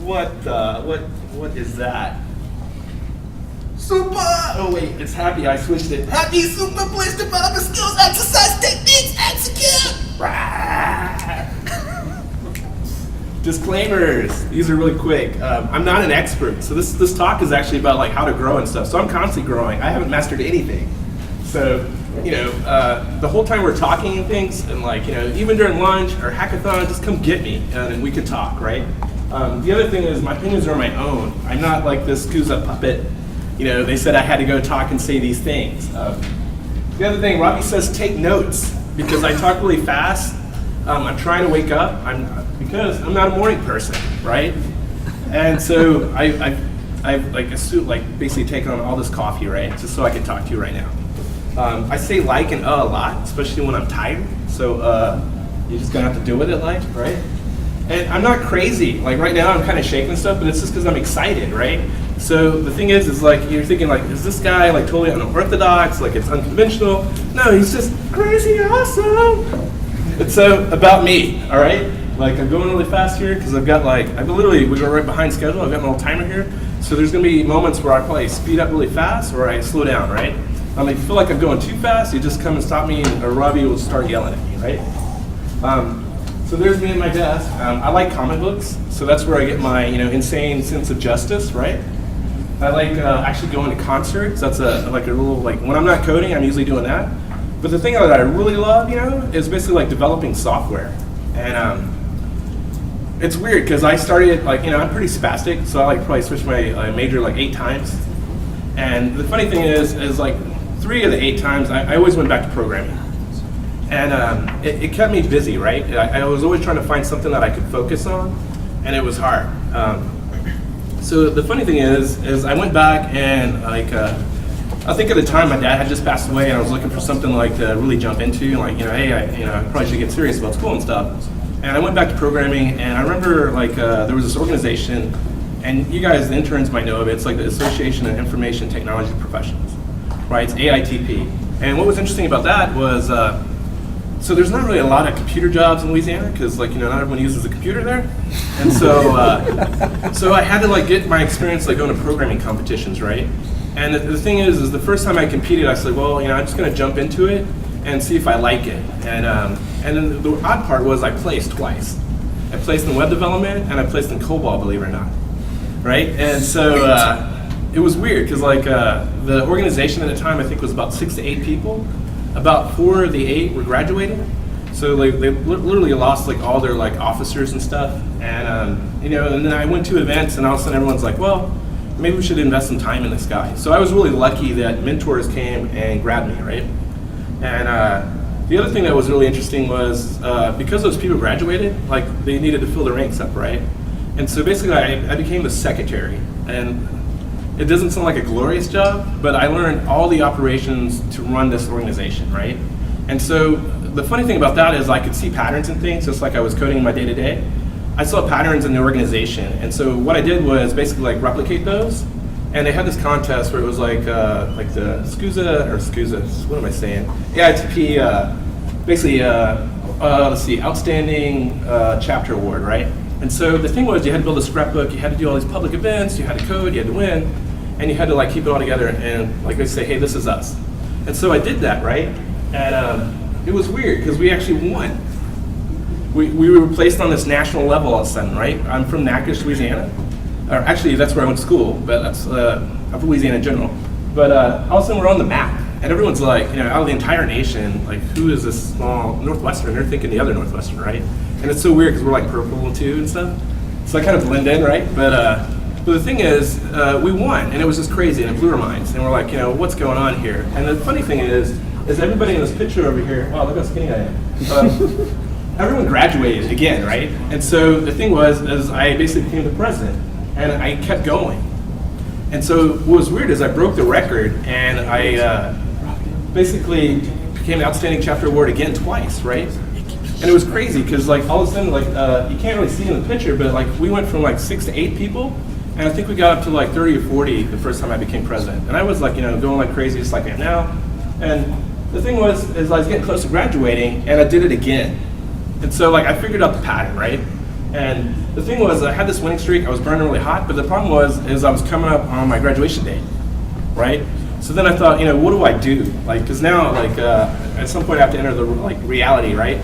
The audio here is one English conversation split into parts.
what is that? Super! Oh wait, it's happy, I switched it. Happy super place development skills, exercise techniques, execute! Disclaimers, these are really quick. I'm not an expert, so this talk is actually about like how to grow and stuff, so I'm constantly growing. I haven't mastered anything. So, the whole time we're talking and things, and like, even during lunch or hackathon, just come get me and we can talk, right? The other thing is my opinions are my own. I'm not like this Scusa puppet. They said I had to go talk and say these things. The other thing, Robbie says take notes because I talk really fast. I'm trying to wake up because I'm not a morning person, right? And so I've basically taken on all this coffee, right? Just so I can talk to you right now. I say like and a lot, especially when I'm tired. So you're just gonna have to deal with it, right? And I'm not crazy. Like right now, I'm kind of shaking stuff, but it's just because I'm excited, right? So the thing is like you're thinking like, is this guy like totally unorthodox? Like it's unconventional? No, he's just crazy awesome. It's about me, all right? Like I'm going really fast here because we go right behind schedule. I've got my little timer here. So there's gonna be moments where I probably speed up really fast or I slow down, right? If you feel like I'm going too fast, you just come and stop me or Robbie will start yelling at me, right? So there's me at my desk. I like comic books, so that's where I get my insane sense of justice, right? I like actually going to concerts. That's a little when I'm not coding, I'm usually doing that. But the thing that I really love, is basically like developing software. And it's weird because I started I'm pretty spastic, so I probably switched my major 8 times. And the funny thing is 3 of the 8 times I always went back to programming. And it kept me busy, right? I was always trying to find something that I could focus on, and it was hard. So the funny thing is I went back and I think at the time my dad had just passed away, and I was looking for something to really jump into, hey, I probably should get serious about school and stuff. And I went back to programming, and I remember there was this organization, and you guys, the interns might know of it. It's like the Association of Information Technology Professionals, right? It's AITP. And what was interesting about that was, so there's not really a lot of computer jobs in Louisiana because not everyone uses a computer there. And so so I had to get my experience going to programming competitions, right? And the thing is the first time I competed, I said, well, I'm just going to jump into it and see if I like it. And then the odd part was I placed twice. I placed in web development and I placed in COBOL, believe it or not, right? And so it was weird because the organization at the time I think was about 6 to 8 people. About 4 of the 8 were graduating, so they literally lost all their officers and stuff. And and then I went to events, and all of a sudden everyone's like, well, maybe we should invest some time in this guy. So I was really lucky that mentors came and grabbed me, right? And the other thing that was really interesting was because those people graduated, they needed to fill the ranks up, right? And so basically I became the secretary, and it doesn't sound like a glorious job, but I learned all the operations to run this organization, right? And so the funny thing about that is I could see patterns in things, just like I was coding in my day-to-day. I saw patterns in the organization, and so what I did was basically replicate those. And they had this contest where it was the scusa, what am I saying? AITP, basically, let's see, outstanding chapter award, right? And so the thing was you had to build a scrapbook, you had to do all these public events, you had to code, you had to win, and you had to keep it all together and they say, hey, this is us. And so I did that, right? And it was weird because we actually won. We were placed on this national level all of a sudden, right? I'm from Natchitoches, Louisiana. Or actually, that's where I went to school, but that's, I'm from Louisiana in general. But all of a sudden we're on the map. And everyone's out of the entire nation, who is this small Northwestern? They're thinking the other Northwestern, right? And it's so weird because we're purple too and stuff. So I kind of blend in, right? But the thing is, we won, and it was just crazy, and it blew our minds. And we're what's going on here? And the funny thing is everybody in this picture over here, wow, look how skinny I am. Everyone graduated again, right? And so the thing was, I basically became the president, and I kept going. And so what was weird is I broke the record, and I basically became the Outstanding Chapter Award again twice, right? And it was crazy because all of a sudden, you can't really see in the picture, but we went from 6 to 8 people, and I think we got up to 30 or 40 the first time I became president. And I was going crazy just like I am now. And the thing was, I was getting close to graduating, and I did it again. And so I figured out the pattern, right? And the thing was, I had this winning streak, I was burning really hot, but the problem was, I was coming up on my graduation date, right? So then I thought, what do I do? Like, because now, at some point I have to enter the reality, right?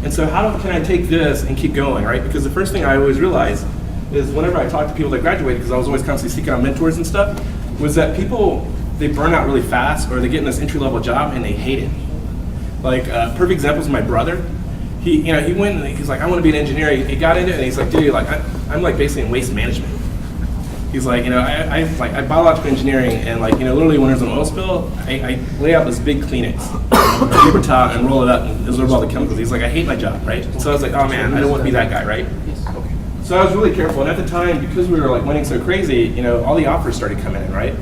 And so can I take this and keep going, right? Because the first thing I always realized is whenever I talk to people that graduated, because I was always constantly seeking out mentors and stuff, was that people, they burn out really fast, or they get in this entry-level job and they hate it. Like, perfect example is my brother. He went and he's like, I want to be an engineer. He got into it and he's like, dude, I'm basically in waste management. He's like, I biological engineering, and literally when there's an oil spill, I lay out this big Kleenex, paper towel, and roll it up and absorb all the chemicals. He's like, I hate my job, right? So I was like, oh man, I don't want to be that guy, right? So I was really careful, and at the time, because we were winning so crazy, all the offers started coming in, right?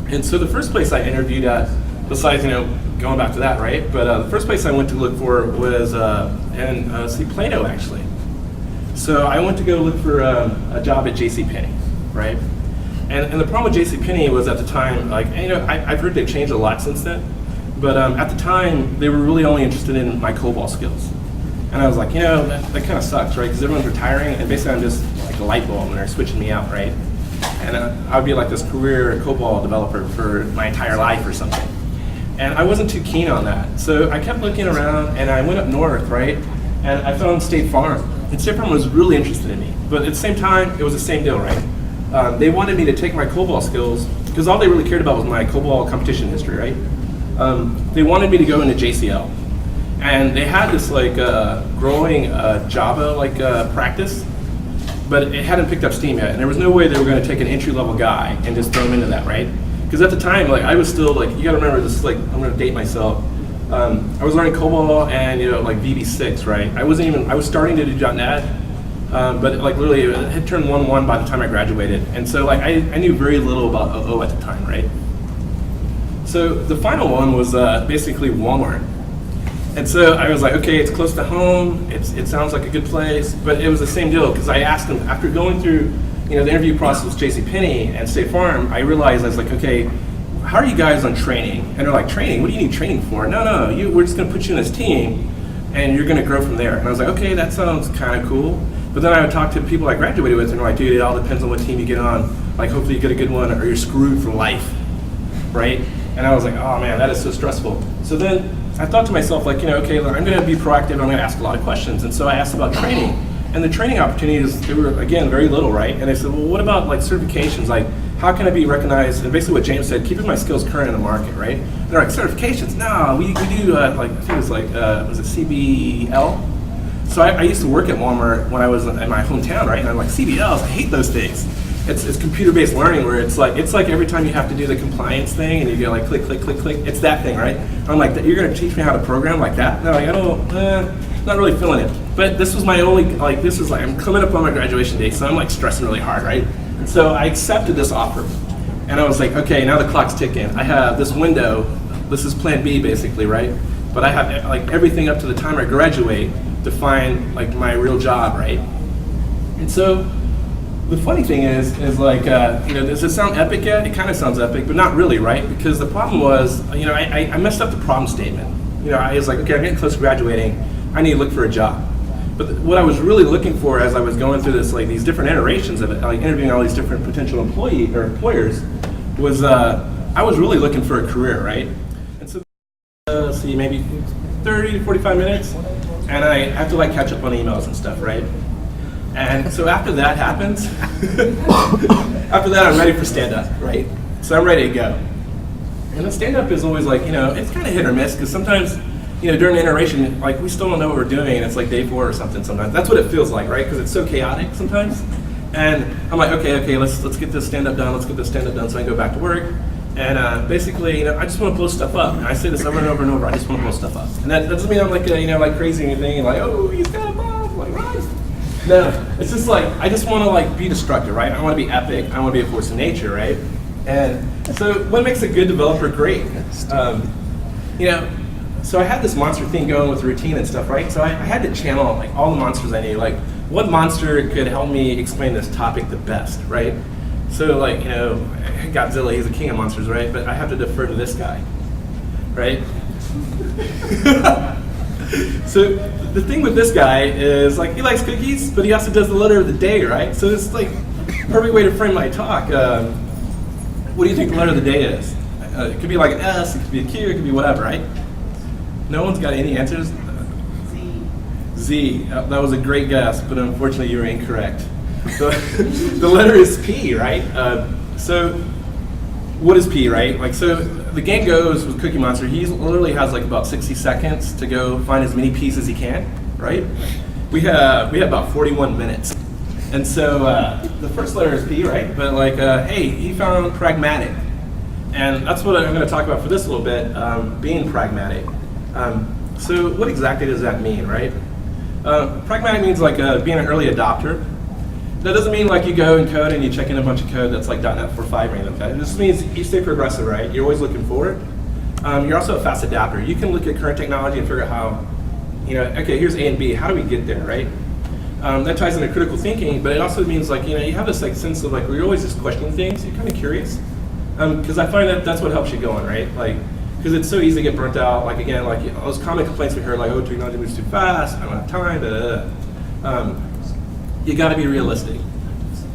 And so the first place I interviewed at, besides going back to that, right? But the first place I went to look for was in Plano, actually. So I went to go look for a job at JCPenney. Right, and the problem with JCPenney was at the time, I've heard they've changed a lot since then, but at the time they were really only interested in my COBOL skills, and I was like, that kind of sucks, right? Because everyone's retiring, and basically I'm just like a light bulb, and they're switching me out, right? And I would be like this career COBOL developer for my entire life or something, and I wasn't too keen on that. So I kept looking around, and I went up north, right, and I found State Farm, and State Farm was really interested in me, but at the same time it was the same deal, right? They wanted me to take my COBOL skills, because all they really cared about was my COBOL competition history, right? They wanted me to go into JCL. And they had this growing Java practice, but it hadn't picked up steam yet. And there was no way they were going to take an entry-level guy and just throw him into that, right? Because at the time, I was still, you got to remember this, I'm going to date myself. I was learning COBOL and, VB6, right? I was starting to do .NET. But literally, it had turned 1.1 by the time I graduated, and so I knew very little about OO at the time, right? So the final one was basically Walmart, and so I was like, okay, it's close to home, it sounds like a good place, but it was the same deal because I asked them after going through, the interview process with JCPenney and State Farm. I realized I was like, okay, how are you guys on training? And they're like, training? What do you need training for? No, we're just going to put you in this team, and you're going to grow from there. And I was like, okay, that sounds kind of cool. But then I would talk to people I graduated with, and they're like, dude, it all depends on what team you get on. Hopefully you get a good one, or you're screwed for life, right? And I was like, oh man, that is so stressful. So then I thought to myself, okay, I'm going to be proactive, I'm going to ask a lot of questions. And so I asked about training. And the training opportunities, they were, again, very little, right? And they said, well, what about certifications? How can I be recognized? And basically what James said, keeping my skills current in the market, right? And they're like, certifications? No, we do, I think it was was it CBL? So I used to work at Walmart when I was in my hometown, right? And I'm like, CBLs, I hate those things. It's computer-based learning where it's like every time you have to do the compliance thing and you go click, click, click, click. It's that thing, right? I'm like, you're gonna teach me how to program like that? No, I don't, not really feeling it. But this was my only, I'm coming up on my graduation date, so I'm stressing really hard, right? And so I accepted this offer. And I was like, okay, now the clock's ticking. I have this window, this is plan B basically, right? But I have everything up to the time I graduate to find my real job, right? And so the funny thing is does it sound epic yet? It kind of sounds epic, but not really, right? Because the problem was, I messed up the problem statement. I was like, okay, I'm getting close to graduating. I need to look for a job. But what I was really looking for as I was going through this, these different iterations of it, interviewing all these different potential employers, was I was really looking for a career, right? And so, let's see, maybe 30 to 45 minutes. And I have to catch up on emails and stuff, right? And so after that happens, after that I'm ready for stand-up, right? So I'm ready to go. And the stand-up is always it's kind of hit or miss, because sometimes, during the iteration, we still don't know what we're doing, and it's day 4 or something sometimes. That's what it feels like, right? Because it's so chaotic sometimes. And I'm like, okay, let's get this stand-up done, so I can go back to work. And basically, I just want to blow stuff up. And I say this over and over and over. I just want to blow stuff up. And that doesn't mean I'm crazy or anything. Oh, he's got a bomb. Right? No, it's just I just want to be destructive, right? I want to be epic. I want to be a force of nature, right? And so, what makes a good developer great? So I had this monster thing going with routine and stuff, right? So I had to channel all the monsters I knew. What monster could help me explain this topic the best, right? So Godzilla, he's the king of monsters, right? But I have to defer to this guy, right? So the thing with this guy is like he likes cookies, but he also does the letter of the day, right? So it's like a perfect way to frame my talk. What do you think the letter of the day is? It could be like an S, it could be a Q, it could be whatever, right? No one's got any answers? Z. That was a great guess, but unfortunately you were incorrect. So the letter is P, right? So what is P, right? Like, so the game goes with Cookie Monster, he literally has like about 60 seconds to go find as many P's as he can, right? We have about 41 minutes. And so the first letter is P, right? But like, hey, he found pragmatic. And that's what I'm gonna talk about for this little bit, being pragmatic. So what exactly does that mean, right? Pragmatic means like being an early adopter. That doesn't mean like you go and code and you check in a bunch of code that's like .NET 4.5 or anything like that. It just means you stay progressive, right? You're always looking forward. You're also a fast adapter. You can look at current technology and figure out how, okay, here's A and B, how do we get there, right? That ties into critical thinking, but it also means like, you have this like sense of like, where you're always just questioning things, you're kind of curious. Because I find that that's what helps you going, right? Like, because it's so easy to get burnt out. Like again, like those common complaints we heard, like, oh, technology moves too fast, I don't have time, da, da, da. You got to be realistic.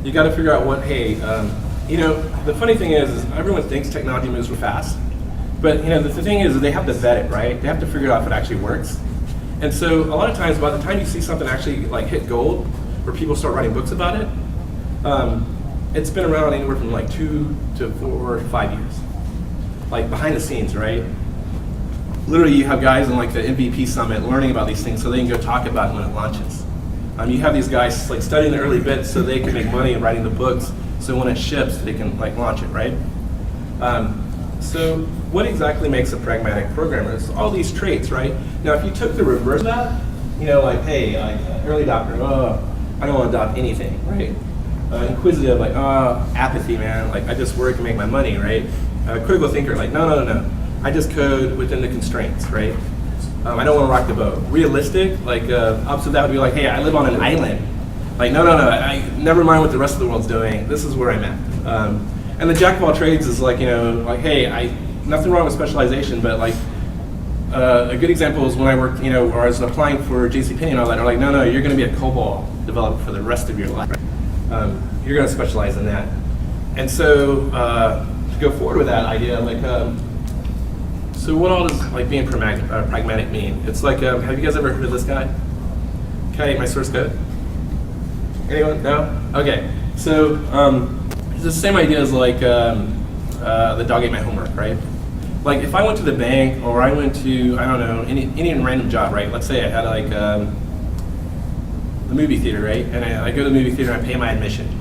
You got to figure out what, hey, the funny thing is everyone thinks technology moves real fast, but the thing is they have to vet it, right? They have to figure out if it actually works. And so a lot of times, by the time you see something actually like hit gold, where people start writing books about it, it's been around anywhere from like 2 to 4 to 5 years, like behind the scenes, right? Literally, you have guys in like the MVP summit learning about these things so they can go talk about it when it launches. You have these guys like studying the early bits so they can make money and writing the books, so when it ships, they can like launch it, right? So what exactly makes a pragmatic programmer? It's all these traits, right? Now, if you took the reverse of that, like, hey, early adopter, I don't want to adopt anything, right? Inquisitive, like, apathy, man, like I just work and make my money, right? Critical thinker, like, no, I just code within the constraints, right? I don't want to rock the boat. Realistic, like opposite of that would be like, hey, I live on an island. Like, no, I never mind what the rest of the world's doing. This is where I'm at. And the jack of all trades is like, like, hey, nothing wrong with specialization, but like a good example is when I worked, or I was applying for JCPenney and all that. They're like, no, you're going to be a COBOL developer for the rest of your life. You're going to specialize in that. And so to go forward with that idea, like. So what all does like being pragmatic mean? It's like, have you guys ever heard of this guy? Okay, my source code. Anyone? No? Okay. So it's the same idea as like the dog ate my homework, right? Like if I went to the bank or I went to, I don't know, any random job, right? Let's say I had like the movie theater, right? And I go to the movie theater and I pay my admission.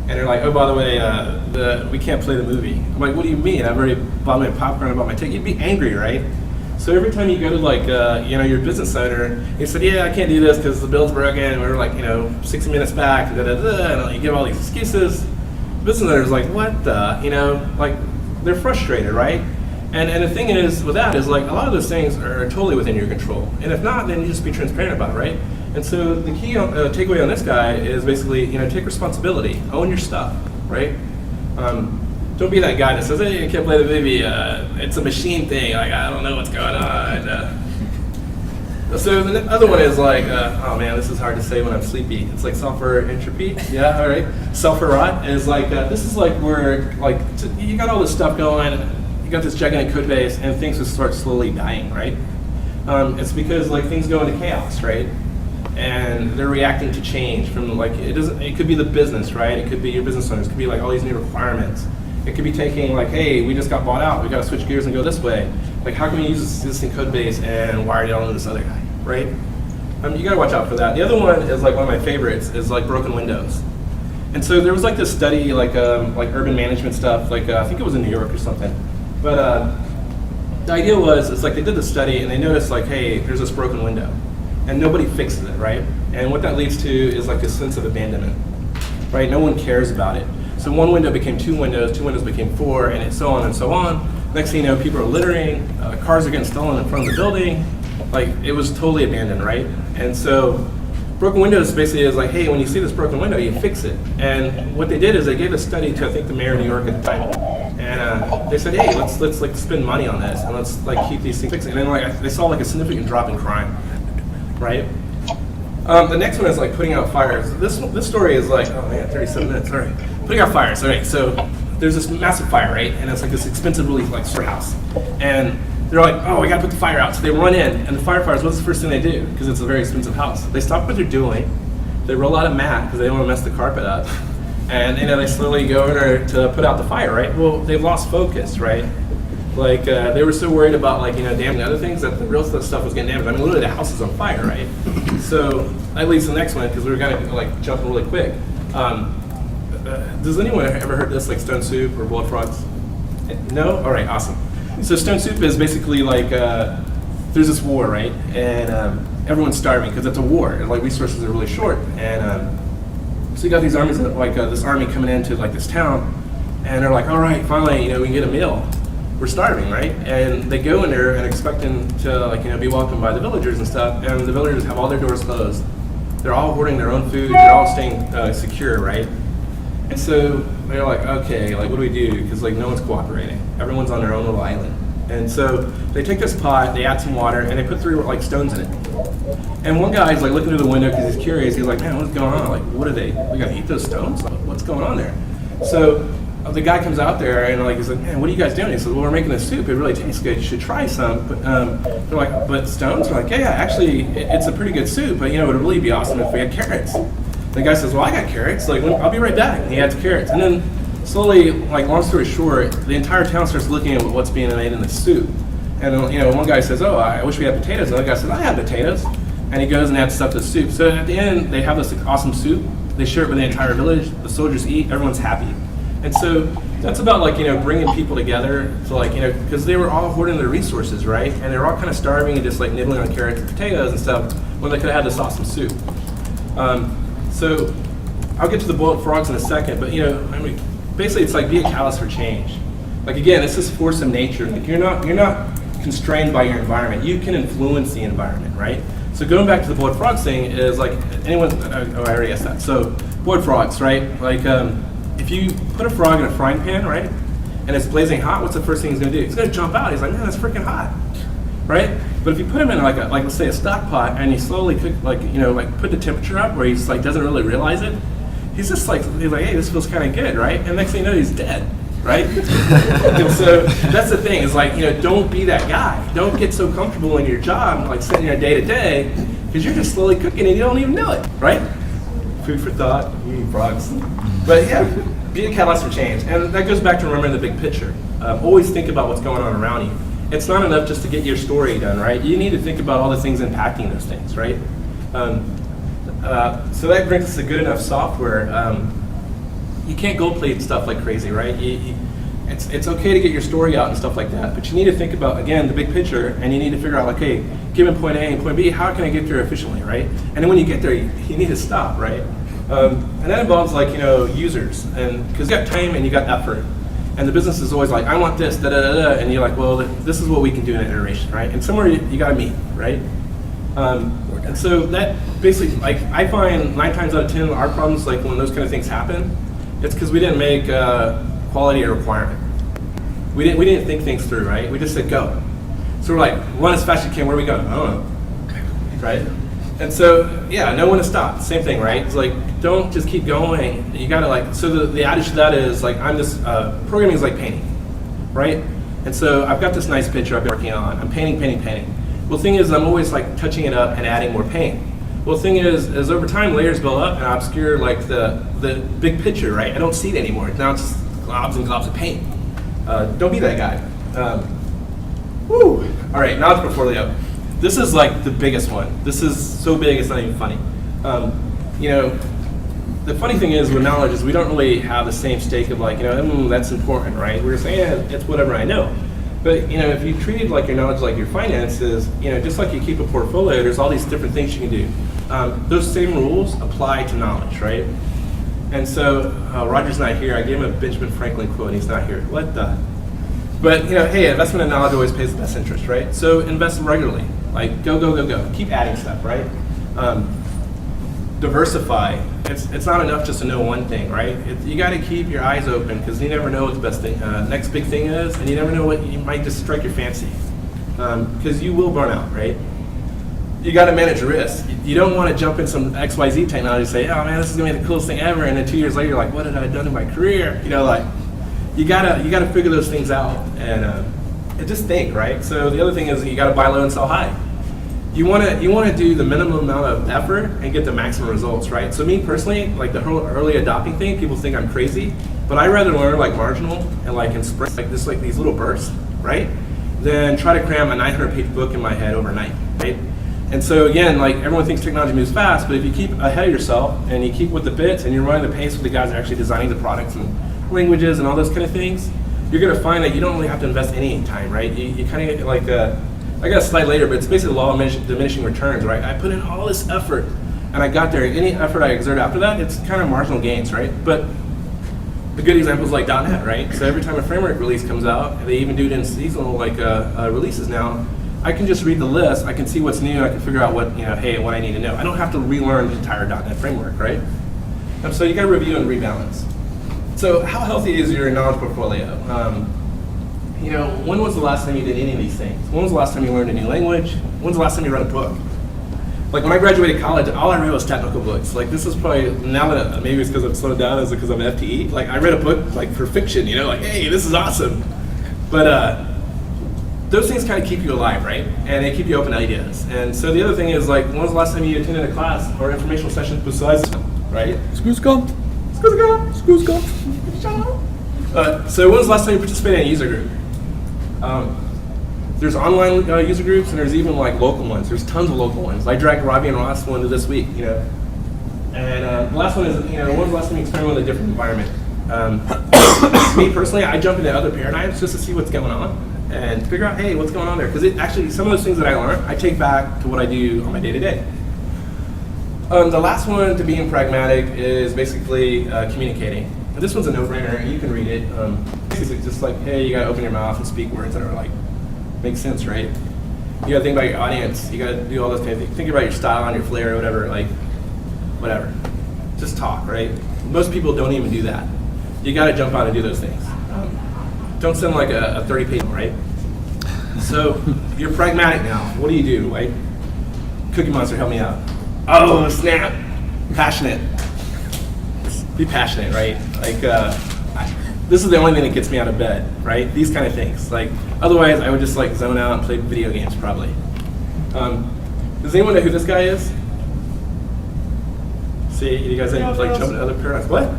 And they're like, oh, by the way, we can't play the movie. I'm like, what do you mean? I've already bought my popcorn, I bought my ticket. You'd be angry, right? So every time you go to like, your business owner, you said, yeah, I can't do this because the bill's broken. We're like, 60 minutes back, and you give all these excuses. Business owner's like, what the, like, they're frustrated, right? And the thing is, with that is like, a lot of those things are totally within your control. And if not, then you just be transparent about it, right? And so the key takeaway on this guy is basically, take responsibility, own your stuff, right? Don't be that guy that says, hey, I can't play the movie, it's a machine thing, like, I don't know what's going on. So the other one is like, oh man, this is hard to say when I'm sleepy. It's like software entropy, yeah, all right. Software rot is like, this is like where, like, you got all this stuff going, you got this gigantic code base, and things just start slowly dying, right? It's because like things go into chaos, right? And they're reacting to change from like, it could be the business, right? It could be your business owners, it could be like all these new requirements. It could be taking like, hey, we just got bought out, we gotta switch gears and go this way. Like how can we use this existing code base and wire it all into this other guy, right? You gotta watch out for that. The other one is like one of my favorites, is like broken windows. And so there was like this study, like urban management stuff, like I think it was in New York or something. But the idea was, it's like they did the study and they noticed like, hey, there's this broken window. And nobody fixes it, right? And what that leads to is like this sense of abandonment, right? No one cares about it. So one window became 2 windows became 4, and so on and so on. Next thing you know, people are littering, cars are getting stolen in front of the building. Like, it was totally abandoned, right? And so Broken windows basically is like, hey, when you see this broken window, you fix it. And what they did is they gave a study to, I think, the mayor of New York at the time. And they said, hey, let's like spend money on this and let's like keep these things fixed. And then like they saw like a significant drop in crime, right? The next one is like putting out fires. This story is like, oh man, 37 minutes, all right. Putting out fires, all right, so there's this massive fire, right? And it's like this expensive, really like storehouse. And they're like, oh, we gotta put the fire out. So they run in, and the firefighters, what's the first thing they do? Because it's a very expensive house. They stop what they're doing, they roll out a mat because they don't wanna mess the carpet up. And they slowly go in there to put out the fire, right? Well, they've lost focus, right? Like they were so worried about like, damaging other things that the real stuff was getting damaged. I mean, literally the house is on fire, right? So that leads to the next one because we were gonna like jump really quick. Does anyone ever heard this, like stone soup or boiled frogs? No? All right, awesome. So stone soup is basically like, there's this war, right? And everyone's starving because it's a war, and like resources are really short. And so you got these armies, like this army coming into like this town, and they're like, all right, finally, we can get a meal. We're starving, right? And they go in there and expecting to like, be welcomed by the villagers and stuff, and the villagers have all their doors closed. They're all hoarding their own food, they're all staying secure, right? And so they're like, okay, like what do we do? Because like no one's cooperating. Everyone's on their own little island. And so they take this pot, they add some water, and they put 3 like stones in it. And one guy's like looking through the window because he's curious. He's like, man, what's going on? Like, what are they? We gotta eat those stones? Like, what's going on there? So the guy comes out there and like he's like, man, what are you guys doing? He says, well, we're making this soup. It really tastes good. You should try some. But they're like, but stones? We're like, yeah, actually, it's a pretty good soup. But it would really be awesome if we had carrots. The guy says, well, I got carrots. Like, I'll be right back. And he adds carrots. And then slowly, like, long story short, the entire town starts looking at what's being made in the soup. And one guy says, oh, I wish we had potatoes. Another guy says, I have potatoes. And he goes and adds stuff to the soup. So at the end, they have this awesome soup. They share it with the entire village. The soldiers eat. Everyone's happy. And so that's about like, bringing people together to like, because they were all hoarding their resources, right? And they were all kind of starving and just like nibbling on carrots and potatoes and stuff when they could have had this awesome soup. So I'll get to the boiled frogs in a second, but I mean, basically it's like be a catalyst for change. Like again, it's this force of nature. Like you're not constrained by your environment. You can influence the environment, right? So going back to the boiled frogs thing is like anyone. Oh, I already asked that. So boiled frogs, right? Like if you put a frog in a frying pan, right, and it's blazing hot, what's the first thing he's gonna do? He's gonna jump out. He's like, man, that's freaking hot, right? But if you put him in like let's say a stock pot and you slowly cook, like put the temperature up where he's like doesn't really realize it, he's like, hey, this feels kind of good, right? And next thing you know, he's dead, right? And so that's the thing is like don't be that guy. Don't get so comfortable in your job, like sitting there day to day, because you're just slowly cooking and you don't even know it, right? Food for thought, eating frogs. But yeah, be a catalyst for change, and that goes back to remembering the big picture. Always think about what's going on around you. It's not enough just to get your story done, right? You need to think about all the things impacting those things, right? So that brings us to good enough software. You can't gold plate stuff like crazy, right? It's okay to get your story out and stuff like that, but you need to think about, again, the big picture, and you need to figure out, like, hey, given point A and point B, how can I get there efficiently, right? And then when you get there, you need to stop, right? And that involves, like, users, and because you got time and you got effort. And the business is always like, I want this, da-da-da-da, and you're like, well, this is what we can do in an iteration, right? And somewhere you gotta meet, right? And so that basically, like, I find 9 times out of 10, our problems, like when those kind of things happen, it's because we didn't make quality a requirement. We didn't think things through, right? We just said go. So we're like, run as fast as you can, where are we going? I don't know, right? And so, yeah, know when to stop. Same thing, right? It's like, don't just keep going. You gotta like, so the adage to that is like, programming is like painting, right? And so I've got this nice picture I've been working on. I'm painting. Well, the thing is, I'm always like touching it up and adding more paint. Well, the thing is over time, layers build up and obscure like the big picture, right? I don't see it anymore. Now it's just globs and globs of paint. Don't be that guy. Woo! All right, now it's portfolio. This is like the biggest one. This is so big, it's not even funny. The funny thing is with knowledge is we don't really have the same stake of like, that's important, right? We're just saying, yeah, it's whatever I know. But if you treated like your knowledge like your finances, just like you keep a portfolio, there's all these different things you can do. Those same rules apply to knowledge, right? And so Roger's not here. I gave him a Benjamin Franklin quote, and he's not here. What the? But hey, investment in knowledge always pays the best interest, right? So invest regularly. Like go. Keep adding stuff, right? diversify. It's not enough just to know one thing, right? You got to keep your eyes open because you never know what the best thing, next big thing is, and you never know what you might just strike your fancy because you will burn out, right? You got to manage risk. You don't want to jump in some XYZ technology and say, oh man, this is gonna be the coolest thing ever, and then 2 years later you're like, what have I done in my career? You know, like you gotta figure those things out and just think, right? So the other thing is you got to buy low and sell high. You want to do the minimum amount of effort and get the maximum results, right? So me personally, like the whole early adopting thing, people think I'm crazy, but I rather learn like marginal and like in sprints, like this, like these little bursts, right? Than try to cram a 900-page book in my head overnight, right? And so again, like everyone thinks technology moves fast, but if you keep ahead of yourself and you keep with the bits and you're running the pace with the guys that are actually designing the products and languages and all those kind of things, you're going to find that you don't really have to invest any time, right? You kind of get like I got a slide later, but it's basically the law of diminishing returns, right? I put in all this effort and I got there. Any effort I exert after that, it's kind of marginal gains, right? But the good example is like .NET, right? So every time a framework release comes out, they even do it in seasonal like releases now, I can just read the list, I can see what's new, I can figure out what, hey, what I need to know. I don't have to relearn the entire .NET framework, right? So you got to review and rebalance. So how healthy is your knowledge portfolio? When was the last time you did any of these things? When was the last time you learned a new language? When's the last time you read a book? Like when I graduated college, all I read was technical books. Like this is probably, now that maybe it's because I've slowed down, is it because I'm an FTE? Like I read a book like for fiction, like, hey, this is awesome. But those things kind of keep you alive, right? And they keep you open to ideas. And so the other thing is like, when was the last time you attended a class or informational session besides, right? scusaConf. So when was the last time you participated in a user group? There's online user groups and there's even like local ones. There's tons of local ones. I dragged Robbie and Ross one to this week, And the last one is, when was the last time you experimented with a different environment? Me personally, I jump into other paradigms just to see what's going on and figure out, hey, what's going on there? Because actually, some of those things that I learned, I take back to what I do on my day-to-day. The last one, to being pragmatic, is basically communicating. And this one's a no-brainer, you can read it. Basically just like, hey, you gotta open your mouth and speak words that are like, make sense, right? You gotta think about your audience, you gotta do all those kind of things. Think about your style and your flair or whatever, like, whatever. Just talk, right? Most people don't even do that. You gotta jump out and do those things. Don't send like a 30-page, right? So, you're pragmatic now. What do you do, right? Cookie Monster, help me out. Oh, snap. Passionate. Be passionate, right? Like, this is the only thing that gets me out of bed, right? These kind of things. Like, otherwise, I would just like zone out and play video games, probably. Does anyone know who this guy is? See, you guys ain't like jumping to other paradigms. What?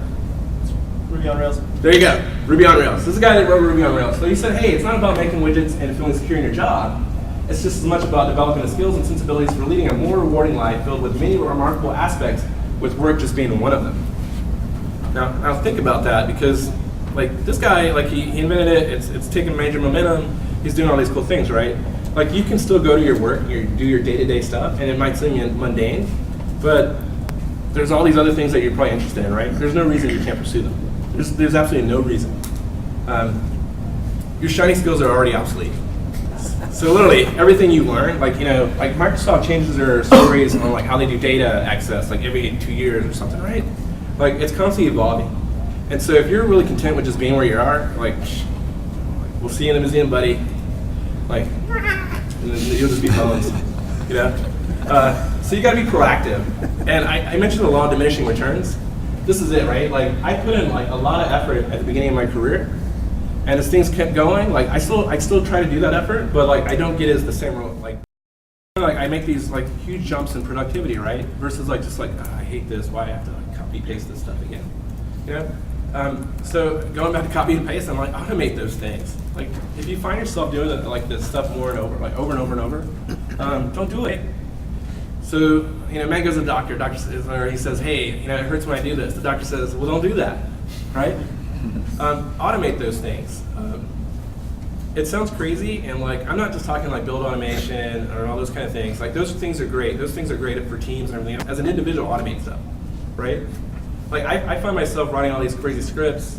Ruby on Rails. There you go, Ruby on Rails. This is a guy that wrote Ruby on Rails. So he said, hey, it's not about making widgets and feeling secure in your job. It's just as much about developing the skills and sensibilities for leading a more rewarding life filled with many remarkable aspects, with work just being one of them. Now think about that, because like this guy, like he invented it, it's taking major momentum, he's doing all these cool things, right? Like you can still go to your work, do your day-to-day stuff, and it might seem mundane, but there's all these other things that you're probably interested in, right? There's no reason you can't pursue them. There's absolutely no reason. Your shiny skills are already obsolete. So literally, everything you learn, like like Microsoft changes their stories on like how they do data access, like every 2 years or something, right? Like it's constantly evolving. And so if you're really content with just being where you are, like, we'll see you in the museum, buddy. Like, and then you'll just be bones, So you gotta be proactive. And I mentioned the law of diminishing returns. This is it, right? Like I put in like a lot of effort at the beginning of my career, and as things kept going, like I still try to do that effort, but like I don't get as the same like I make these like huge jumps in productivity, right? Versus like just like I hate this, why I have to like copy paste this stuff again, So going back to copy and paste, I'm like automate those things. Like if you find yourself doing it, like this stuff more and over, like over and over and over, don't do it. So man goes to the doctor. Doctor says, or he says, hey, it hurts when I do this. The doctor says, well, don't do that, right? Automate those things. It sounds crazy, and like I'm not just talking like build automation or all those kind of things. Like those things are great. Those things are great for teams and everything. As an individual, automate stuff, right? Like I find myself writing all these crazy scripts.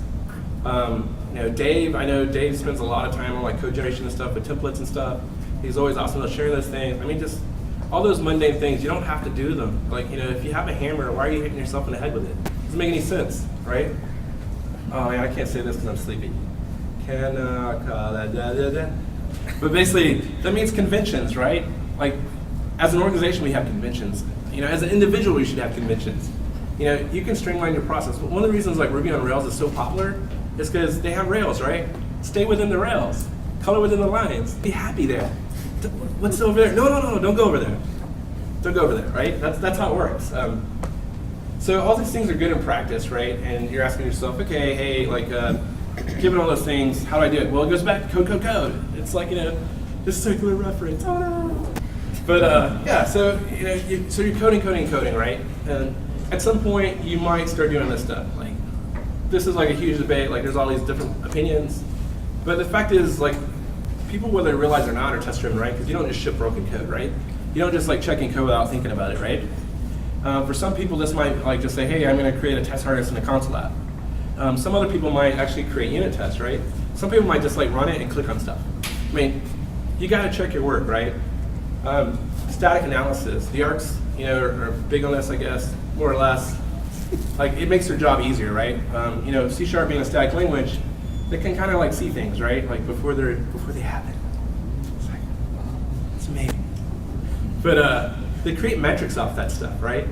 Dave, I know Dave spends a lot of time on like code generation and stuff with templates and stuff. He's always awesome about sharing those things. I mean, just All those mundane things, you don't have to do them. Like, if you have a hammer, why are you hitting yourself in the head with it? Doesn't make any sense, right? Oh man, I can't say this because I'm sleepy. But basically, that means conventions, right? Like, as an organization, we have conventions. As an individual, you should have conventions. You can streamline your process. But one of the reasons like Ruby on Rails is so popular is because they have Rails, right? Stay within the Rails. Color within the lines. Be happy there. What's over there? No, don't go over there. Don't go over there, right? That's how it works. So all these things are good in practice, right? And you're asking yourself, okay, hey, like, given all those things, how do I do it? Well, it goes back to code. It's like, this circular reference. Oh no. But yeah, so so you're coding, right? And at some point, you might start doing this stuff. Like, this is like a huge debate. Like, there's all these different opinions. But the fact is, like, people, whether they realize or not, are test-driven, right? Because you don't just ship broken code, right? You don't just like checking code without thinking about it, right? For some people, this might like just say, hey, I'm going to create a test harness in a console app. Some other people might actually create unit tests, right? Some people might just like run it and click on stuff. I mean, you got to check your work, right? Static analysis, the ARCs, are big on this, I guess, more or less. Like, it makes their job easier, right? C# being a static language, they can kind of like see things, right? Like before they happen. It's like, it's amazing. But they create metrics off that stuff, right?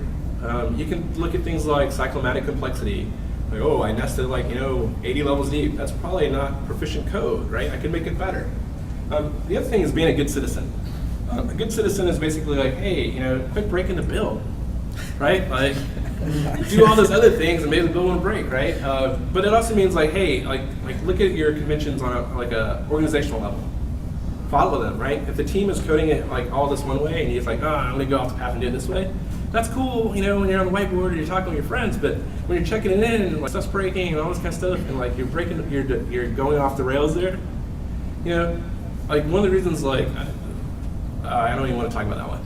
You can look at things like cyclomatic complexity. Like, oh, I nested like 80 levels deep. That's probably not proficient code, right? I can make it better. The other thing is being a good citizen. A good citizen is basically like, hey, quit breaking the build, right? Like, do all those other things and maybe the build won't break, right? But it also means like, hey, like look at your conventions on a organizational level. Follow them, right? If the team is coding it like all this one way and you're like, I'm gonna go off the path and do it this way, that's cool, when you're on the whiteboard or you're talking with your friends, but when you're checking it in and like stuff's breaking and all this kind of stuff and like you're going off the rails there, like one of the reasons like, I don't even want to talk about that one.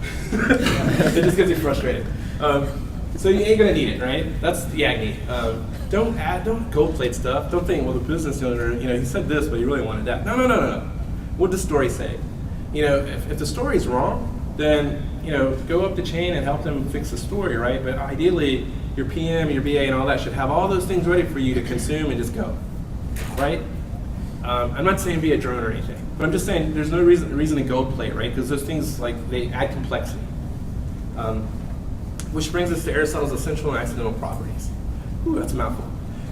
It just gets you frustrated. So you ain't gonna need it, right? That's the agony. Don't gold plate stuff. Don't think, well, the business owner, he said this, but he really wanted that. No. What does the story say? If the story's wrong, then go up the chain and help them fix the story, right? But ideally, your PM, your BA, and all that should have all those things ready for you to consume and just go, right? I'm not saying be a drone or anything, but I'm just saying there's no reason to gold plate, right? Because those things like they add complexity. Which brings us to Aristotle's essential and accidental properties. Ooh, that's a mouthful.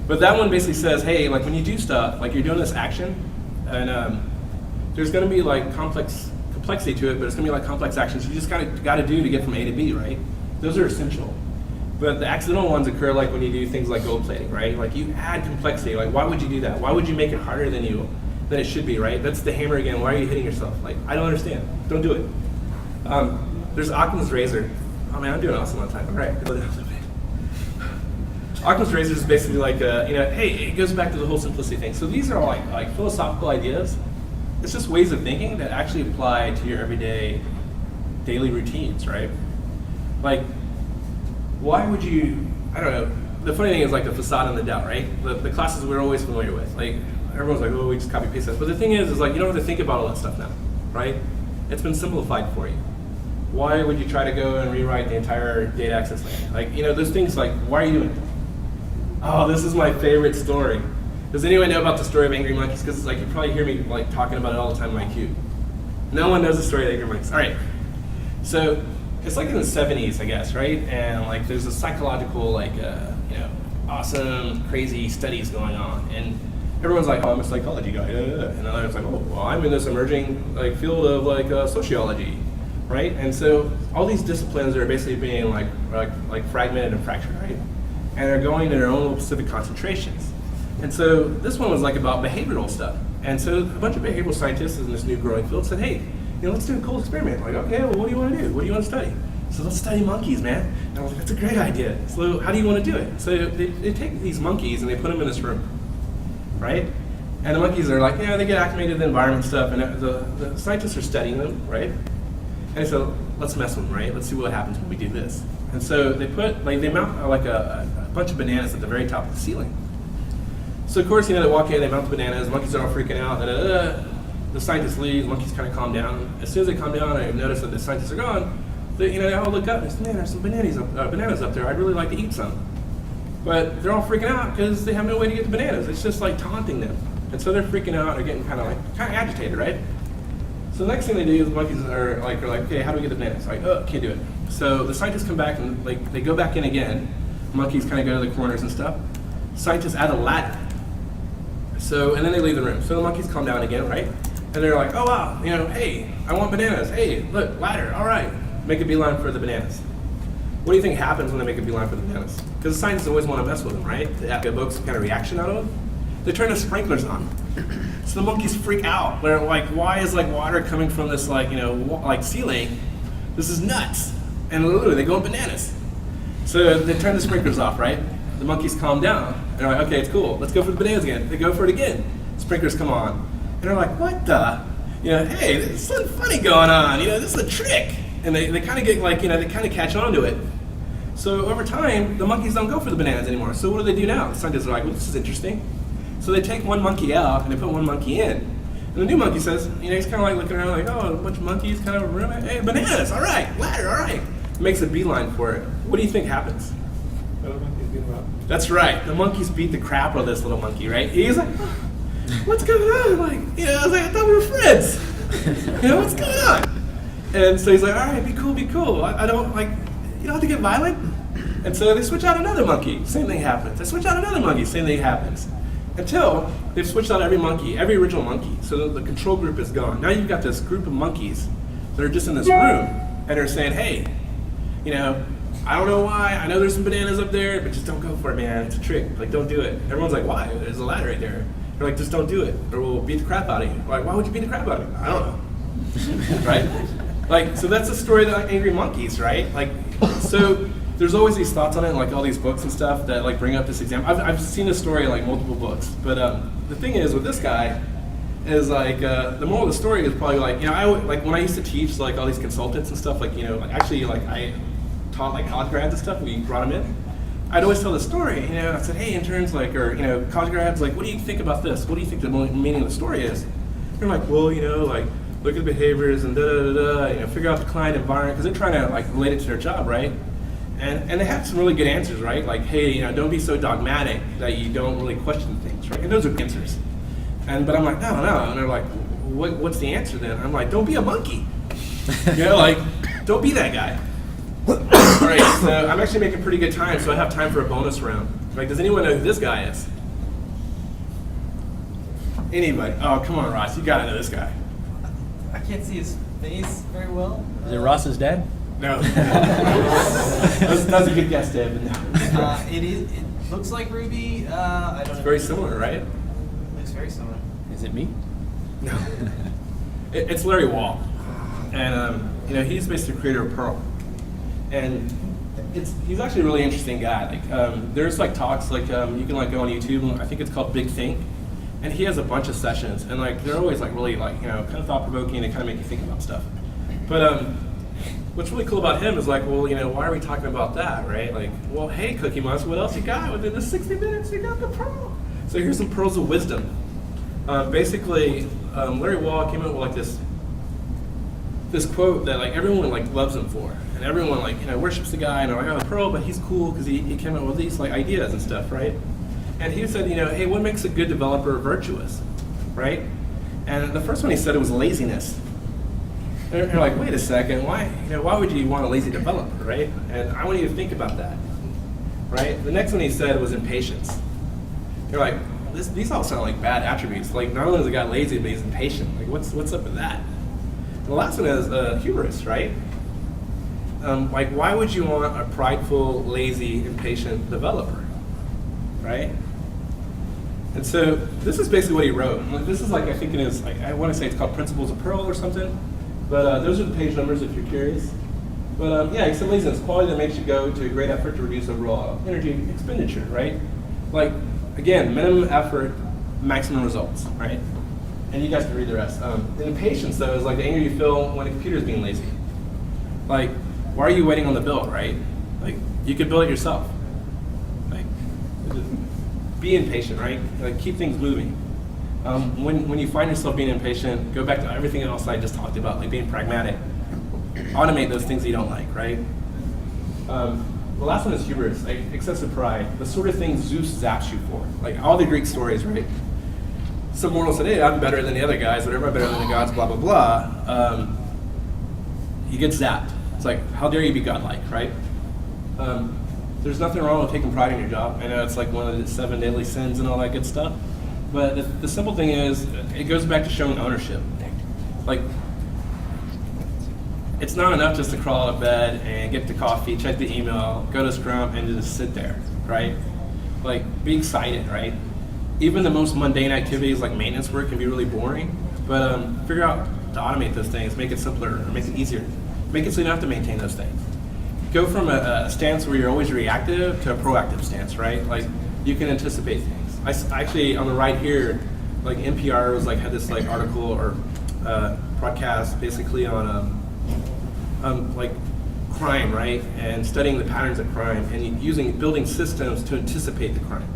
But that one basically says, hey, like when you do stuff, like you're doing this action, and there's going to be like complexity to it, but it's going to be like complex actions you just got to do to get from A to B, right? Those are essential. But the accidental ones occur like when you do things like gold plating, right? Like you add complexity. Like why would you do that? Why would you make it harder than it should be, right? That's the hammer again. Why are you hitting yourself? Like, I don't understand. Don't do it. There's Occam's razor. Oh man, I'm doing awesome on time. All right. Occam's razor is basically like, hey, it goes back to the whole simplicity thing. So these are all like philosophical ideas. It's just ways of thinking that actually apply to your everyday, daily routines, right? Like, why would you, I don't know, the funny thing is like the facade and the doubt, right? The classes we're always familiar with. Like, everyone's like, oh, we just copy paste that. But the thing is like, you don't have to think about all that stuff now, right? It's been simplified for you. Why would you try to go and rewrite the entire data access layer? Like, those things like, why are you doing it? Oh, this is my favorite story. Does anyone know about the story of Angry Monkeys? Because it's like, you probably hear me like talking about it all the time in my queue. No one knows the story of Angry Monkeys. All right. So it's like in the 70s, I guess, right? And like there's a psychological, like, awesome, crazy studies going on. And everyone's like, oh, I'm a psychology guy. And others like, oh, well, I'm in this emerging like field of like sociology, right? And so all these disciplines are basically being like fragmented and fractured, right? And they're going to their own little specific concentrations. And so this one was like about behavioral stuff. And so a bunch of behavioral scientists in this new growing field said, hey, let's do a cool experiment. Like, okay, well, what do you want to do? What do you want to study? So let's study monkeys, man. And I was like, that's a great idea. So how do you want to do it? So they take these monkeys and they put them in this room, right? And the monkeys are like, they get acclimated to the environment stuff, and the scientists are studying them, right? And so let's mess with them, right? Let's see what happens when we do this. And so they mount like a bunch of bananas at the very top of the ceiling. So of course, they walk in, they mount the bananas, monkeys are all freaking out, the scientists leave, monkeys kind of calm down. As soon as they calm down, I notice that the scientists are gone, they all look up and say, man, there's some bananas up there. I'd really like to eat some. But they're all freaking out because they have no way to get the bananas. It's just like taunting them. And so they're freaking out, they're getting kind of agitated, right? So the next thing they do is the monkeys are like, okay, how do we get the bananas? Like, oh, can't do it. So the scientists come back and they go back in again. Monkeys kind of go to the corners and stuff. Scientists add a ladder. So, and then they leave the room. So the monkeys calm down again, right? And they're like, oh wow, hey, I want bananas. Hey, look, ladder, all right. Make a beeline for the bananas. What do you think happens when they make a beeline for the bananas? Because the scientists always want to mess with them, right? To evoke some kind of reaction out of them. They turn the sprinklers on. So the monkeys freak out. They're like, why is like water coming from this like ceiling? This is nuts. And literally they go bananas. So they turn the sprinklers off, right? The monkeys calm down. They're like, okay, it's cool. Let's go for the bananas again. They go for it again. Sprinklers come on. And they're like, what the? Hey, there's something funny going on. This is a trick. And they kind of get like, they kind of catch on to it. So over time, the monkeys don't go for the bananas anymore. So what do? Now? The scientists are like, well, this is interesting. So they take one monkey out and they put one monkey in. And the new monkey says, he's kind of like looking around like, oh, a bunch of monkeys kind of a room. Hey, bananas, all right, ladder, all right. Makes a beeline for it. What do you think happens? That's right. The monkeys beat the crap out of this little monkey, right? He's like, oh, what's going on? I thought we were friends. What's going on? And so he's like, all right, be cool. I don't you don't have to get violent. And so they switch out another monkey. Same thing happens. They switch out another monkey. Same thing happens. Until they've switched out every monkey, every original monkey. So the control group is gone. Now you've got this group of monkeys that are just in this room and they're saying, hey, I don't know why. I know there's some bananas up there, but just don't go for it, man. It's a trick. Don't do it. Everyone's like, why? There's a ladder right there. They're like, just don't do it, or we'll beat the crap out of you. Like, why would you beat the crap out of me? I don't know. Right? So that's the story of the angry monkeys, right? So there's always these thoughts on it, all these books and stuff that bring up this example. I've seen this story in multiple books, but the thing is with this guy is the moral of the story is probably when I used to teach all these consultants and stuff, I taught college grads and stuff. We brought them in. I'd always tell the story. I said, hey, interns, or college grads, what do you think about this? What do you think the meaning of the story is? They're like, well, look at the behaviors and figure out the client environment, because they're trying to relate it to their job, right? And they have some really good answers, right? Hey, don't be so dogmatic that you don't really question things, right? And those are answers. But I'm like, no. And they're like, what's the answer then? I'm like, don't be a monkey. Don't be that guy. All right, so I'm actually making pretty good time, so I have time for a bonus round. Does anyone know who this guy is? Anybody? Oh, come on, Ross, you gotta know this guy. I can't see his face very well. Is it Ross's dad? No. That's a good guess, Dave. No. It looks like Ruby. I don't know. It's very similar, right? Looks very similar. Is it me? No. It's Larry Wall, and he's basically the creator of Perl, and he's actually a really interesting guy. There's talks you can go on YouTube. I think it's called Big Think, and he has a bunch of sessions, and they're always really kind of thought provoking and kind of make you think about stuff. But what's really cool about him is why are we talking about that, right? Well, hey, Cookie Monster, what else you got? Within the 60 minutes, you got the Pearl. So here's some pearls of wisdom. Basically, Larry Wall came up with this quote that everyone loves him for, and everyone worships the guy, and they're like, oh, Pearl, but he's cool because he came up with these ideas and stuff, right? And he said, hey, what makes a good developer virtuous, right? And the first one he said it was laziness. And you're like, wait a second, why would you want a lazy developer, right? And I want you to think about that, right? The next one he said was impatience. You're like, these all sound like bad attributes. Not only is the guy lazy, but he's impatient. What's up with that? And the last one is hubris, right? Why would you want a prideful, lazy, impatient developer, right? And so this is basically what he wrote. This is I think it is, I want to say it's called Principles of Perl or something. But those are the page numbers if you're curious. But yeah, he said laziness, quality that makes you go to a great effort to reduce overall energy expenditure, right? Again, minimum effort, maximum results, right? And you guys can read the rest. And impatience, though, is the anger you feel when a computer is being lazy. Why are you waiting on the build, right? You could build it yourself. Be impatient, right? Keep things moving. When you find yourself being impatient, go back to everything else I just talked about, being pragmatic. automate those things you don't like, right? The last one is hubris, like excessive pride, the sort of thing Zeus zaps you for. Like all the Greek stories, right? Some mortal said, hey, I'm better than the other guys, whatever, I'm better than the gods, blah, blah, blah. He gets zapped. It's like, how dare you be godlike, right? There's nothing wrong with taking pride in your job. I know it's like one of the 7 deadly sins and all that good stuff. But the simple thing is, it goes back to showing ownership. Like, it's not enough just to crawl out of bed and get the coffee, check the email, go to Scrum, and just sit there, right? Like, be excited, right? Even the most mundane activities like maintenance work can be really boring, but figure out to automate those things, make it simpler, or make it easier. Make it so you don't have to maintain those things. Go from a stance where you're always reactive to a proactive stance, right? Like, you can anticipate things. Actually, on the right here, like NPR was like had this like article or broadcast basically on like crime, right? And studying the patterns of crime and building systems to anticipate the crime.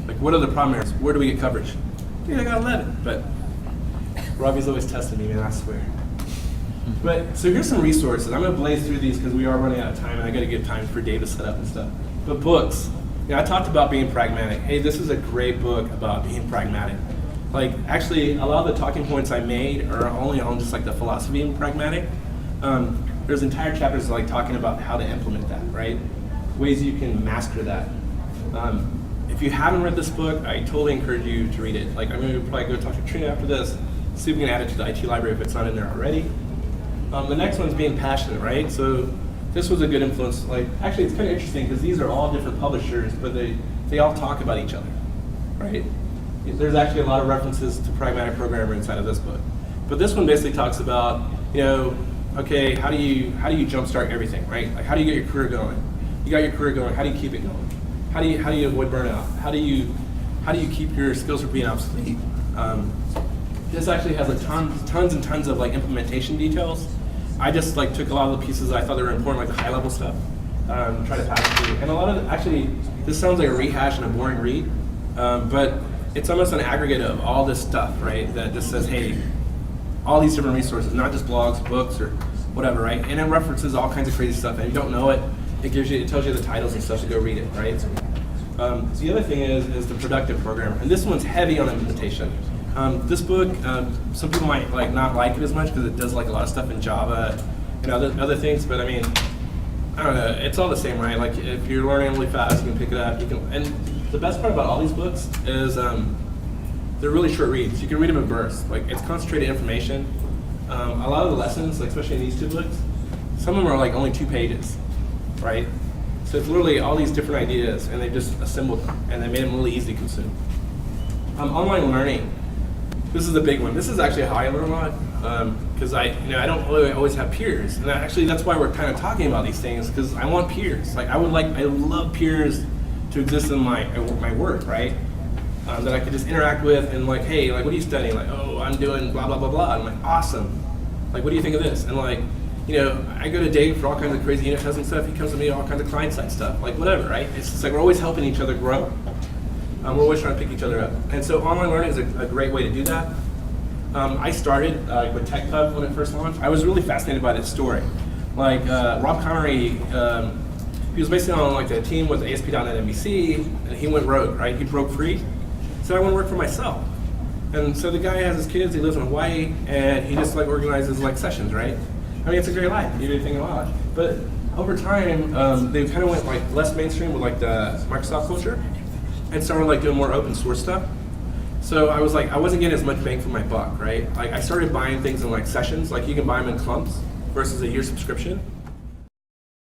Like, what are the problem areas? Where do we get coverage? Yeah, I got 11, but Robbie's always testing me, man, I swear. But, so here's some resources. I'm gonna blaze through these because we are running out of time and I gotta get time for Dave to set up and stuff. But books, I talked about being pragmatic. Hey, this is a great book about being pragmatic. Like, actually, a lot of the talking points I made are only on just like the philosophy of being pragmatic. There's entire chapters like talking about how to implement that, right? Ways you can master that. If you haven't read this book, I totally encourage you to read it. Like, I'm gonna probably go talk to Trina after this, see if we can add it to the IT library if it's not in there already. The next one's being passionate, right? So this was a good influence. Like, actually, it's kind of interesting because these are all different publishers, but they all talk about each other, right? There's actually a lot of references to pragmatic programmer inside of this book. But this one basically talks about, okay, how do you jumpstart everything, right? Like, how do you get your career going? You got your career going. How do you keep it going? How do you avoid burnout? How do you keep your skills from being obsolete? This actually has tons and tons of like implementation details. I just like took a lot of the pieces I thought they were important, like the high level stuff, try to pass it through. And a lot of actually, this sounds like a rehash and a boring read, but it's almost an aggregate of all this stuff, right? That just says, hey, all these different resources, not just blogs, books, or whatever, right? And it references all kinds of crazy stuff. And if you don't know it, it tells you the titles and stuff to go read it, right? The other thing is the productive programmer, and this one's heavy on implementation. This book, some people might not like it as much because it does like a lot of stuff in Java and other things, but I mean, I don't know, it's all the same, right? Like, if you're learning really fast, you can pick it up. And the best part about all these books is they're really short reads. You can read them in bursts. Like, it's concentrated information. A lot of the lessons, like especially in these two books, some of them are like only 2 pages, right? So it's literally all these different ideas, and they just assembled them, and they made them really easy to consume. Online learning. This is a big one. This is actually how I learn a lot, because I don't really always have peers, and actually that's why we're kind of talking about these things, because I want peers. Like, I love peers to exist in my work, right? That I could just interact with and like, hey, like, what are you studying? Like, oh, I'm doing blah blah blah blah. I'm like, awesome. Like, what do you think of this? And like, I go to Dave for all kinds of crazy unit testing stuff. He comes to me all kinds of client-side stuff, like whatever, right? It's just like we're always helping each other grow. We're always trying to pick each other up. And so online learning is a great way to do that. I started with TechPub when it first launched. I was really fascinated by this story. Like, Rob Connery, he was basically on like a team with ASP.NET MVC, and he went rogue, right? He broke free. So I want to work for myself. And so the guy has his kids, he lives in Hawaii, and he just like organizes like sessions, right? I mean, it's a great life. You do anything in life. But over time, they kind of went like less mainstream with like the Microsoft culture, and started like doing more open source stuff. So I was like, I wasn't getting as much bang for my buck, right? Like, I started buying things in like sessions, like you can buy them in clumps versus a year subscription.